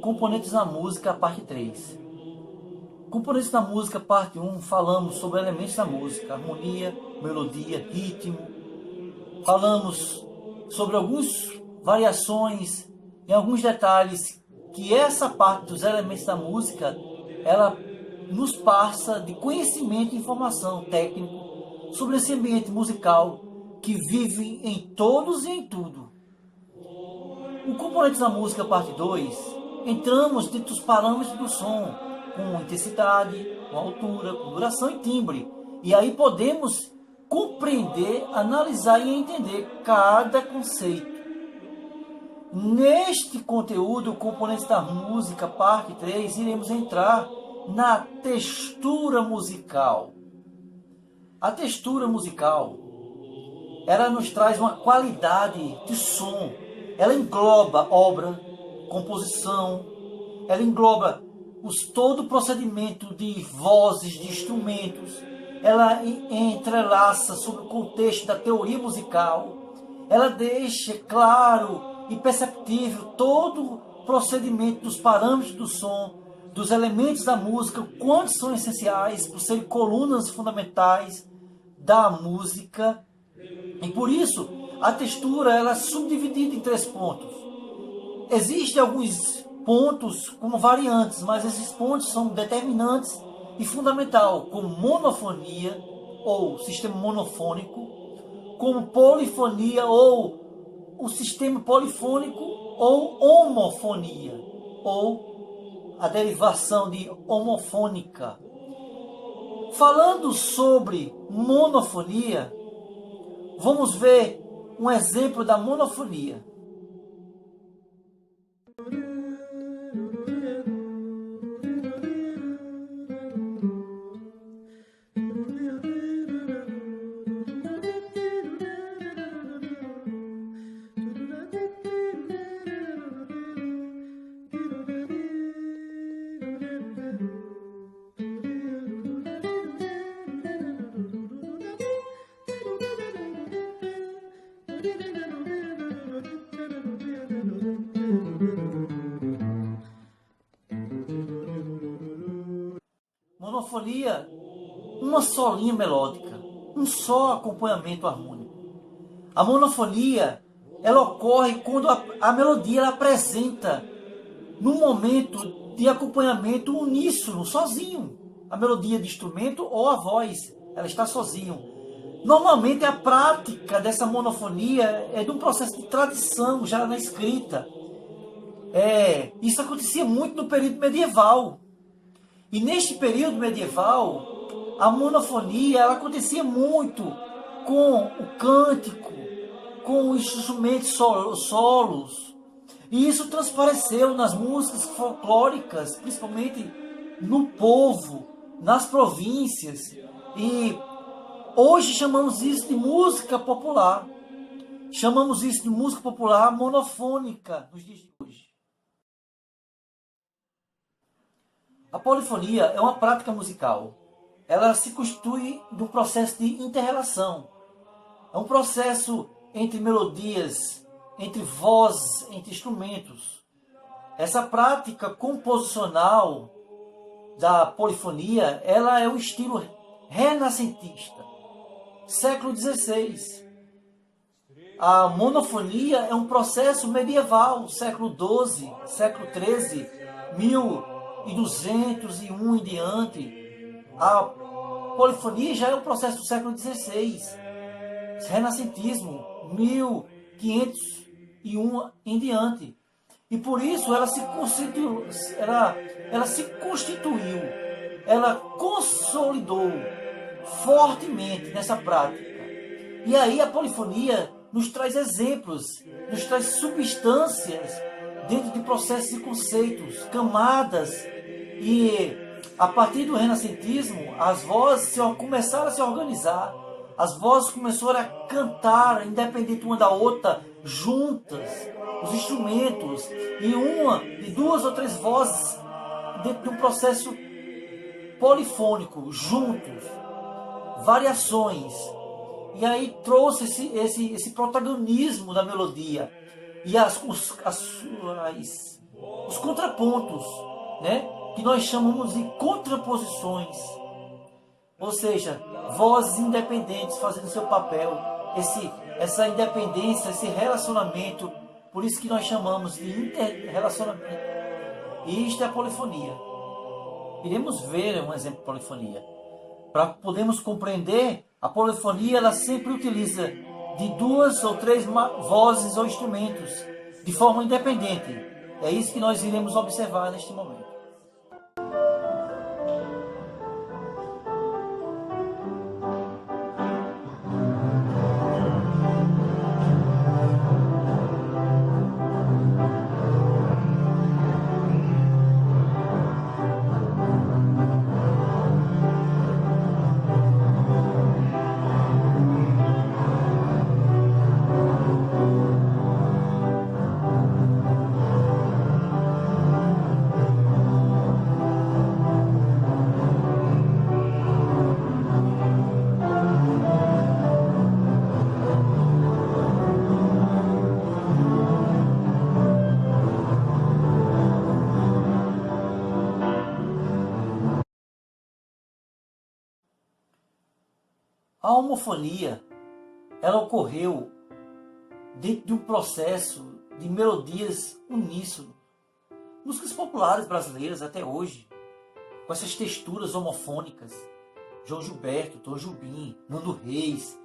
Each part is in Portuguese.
Componentes da música, parte 3. Componentes da música, parte 1, falamos sobre elementos da música, harmonia, melodia, ritmo. Falamos sobre algumas variações e alguns detalhes que essa parte dos elementos da música, ela nos passa de conhecimento e informação técnico sobre esse ambiente musical que vive em todos e em tudo. O Componentes da música, parte 2, entramos dentro dos parâmetros do som, com intensidade, com altura, com duração e timbre. E aí podemos compreender, analisar e entender cada conceito. Neste conteúdo, Componentes da música, parte 3, iremos entrar na textura musical. A textura musical, ela nos traz uma qualidade de som. Ela engloba obra, composição, ela engloba todo o procedimento de vozes, de instrumentos, ela entrelaça sobre o contexto da teoria musical, ela deixa claro e perceptível todo o procedimento dos parâmetros do som, dos elementos da música, quantos são essenciais por serem colunas fundamentais da música. E por isso, a textura ela é subdividida em 3 pontos. Existem alguns pontos como variantes, mas esses pontos são determinantes e fundamental, como monofonia ou sistema monofônico, como polifonia ou o sistema polifônico, ou homofonia, ou a derivação de homofônica. Falando sobre monofonia, vamos ver um exemplo da monofonia. Monofonia, uma só linha melódica, um só acompanhamento harmônico. A monofonia, ela ocorre quando a melodia ela apresenta num momento de acompanhamento uníssono, sozinho. A melodia de instrumento ou a voz, ela está sozinho. Normalmente a prática dessa monofonia é de um processo de tradição já na escrita. Isso acontecia muito no período medieval. E neste período medieval, a monofonia ela acontecia muito com o cântico, com os instrumentos solos. E isso transpareceu nas músicas folclóricas, principalmente no povo, nas províncias. E hoje chamamos isso de música popular. Chamamos isso de música popular monofônica nos dias de hoje. A polifonia é uma prática musical. Ela se constitui de um processo de inter-relação. É um processo entre melodias, entre vozes, entre instrumentos. Essa prática composicional da polifonia, ela é um estilo renascentista, século XVI. A monofonia é um processo medieval, século XII, século XIII, 1201 em diante. A polifonia já é um processo do século XVI, renascentismo, 1501 em diante. E por isso ela se constituiu, ela consolidou fortemente nessa prática. E aí a polifonia nos traz exemplos, nos traz substâncias dentro de processos e conceitos, camadas. E a partir do renascentismo, as vozes começaram a se organizar, as vozes começaram a cantar, independente uma da outra, juntas, os instrumentos, e de 2 ou 3 vozes dentro de um processo polifônico, juntos, variações. E aí trouxe esse protagonismo da melodia. E os contrapontos, né? Que nós chamamos de contraposições. Ou seja, vozes independentes fazendo seu papel, essa independência, esse relacionamento, por isso que nós chamamos de interrelacionamento. E isto é a polifonia. Iremos ver um exemplo de polifonia. Para podermos compreender, a polifonia ela sempre utiliza de 2 ou 3 vozes ou instrumentos, de forma independente. É isso que nós iremos observar neste momento. A homofonia, ela ocorreu dentro de um processo de melodias uníssono. Músicas populares brasileiras até hoje, com essas texturas homofônicas, João Gilberto, Tom Jobim, Nando Reis,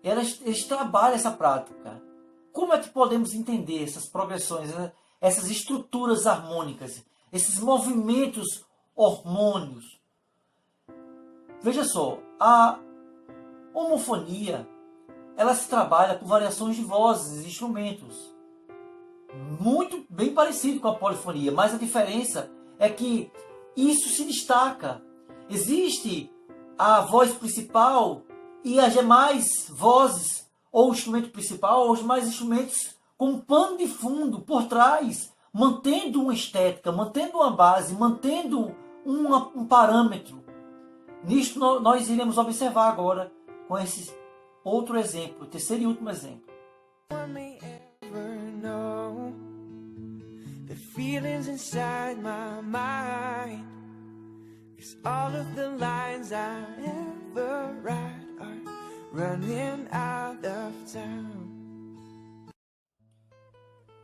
eles trabalham essa prática. Como é que podemos entender essas progressões, essas estruturas harmônicas, esses movimentos harmônicos? Veja só, a homofonia, ela se trabalha por variações de vozes e instrumentos. Muito bem parecido com a polifonia, mas a diferença é que isso se destaca. Existe a voz principal e as demais vozes, ou o instrumento principal, ou os demais instrumentos com um pano de fundo por trás, mantendo uma estética, mantendo uma base, mantendo um parâmetro. Nisto nós iremos observar agora com esse outro exemplo, o terceiro e último exemplo.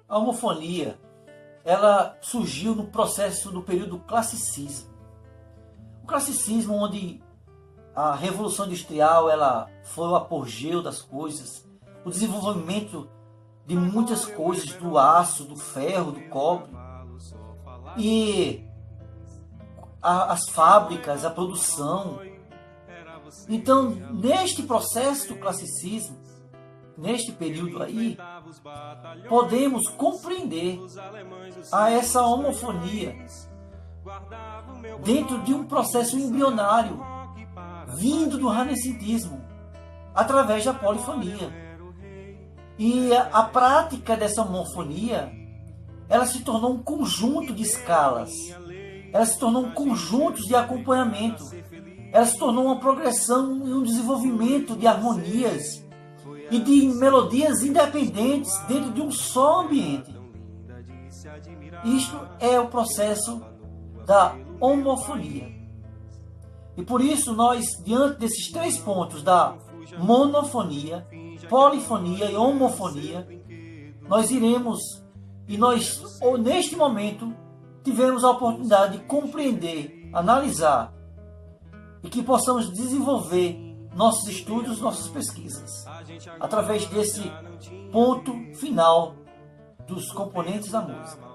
A homofonia, ela surgiu no processo do período classicismo. O classicismo, onde a Revolução Industrial ela foi o apogeu das coisas, o desenvolvimento de muitas coisas, do aço, do ferro, do cobre, e as fábricas, a produção. Então, neste processo do classicismo, neste período aí, podemos compreender essa homofonia dentro de um processo embrionário, vindo do renascentismo, através da polifonia. E a prática dessa homofonia, ela se tornou um conjunto de escalas, ela se tornou um conjunto de acompanhamento, ela se tornou uma progressão e um desenvolvimento de harmonias e de melodias independentes dentro de um só ambiente. Isto é o processo da homofonia. E por isso nós, diante desses 3 pontos da monofonia, polifonia e homofonia, nós iremos, e nós, neste momento, tivemos a oportunidade de compreender, analisar, e que possamos desenvolver nossos estudos, nossas pesquisas, através desse ponto final dos componentes da música.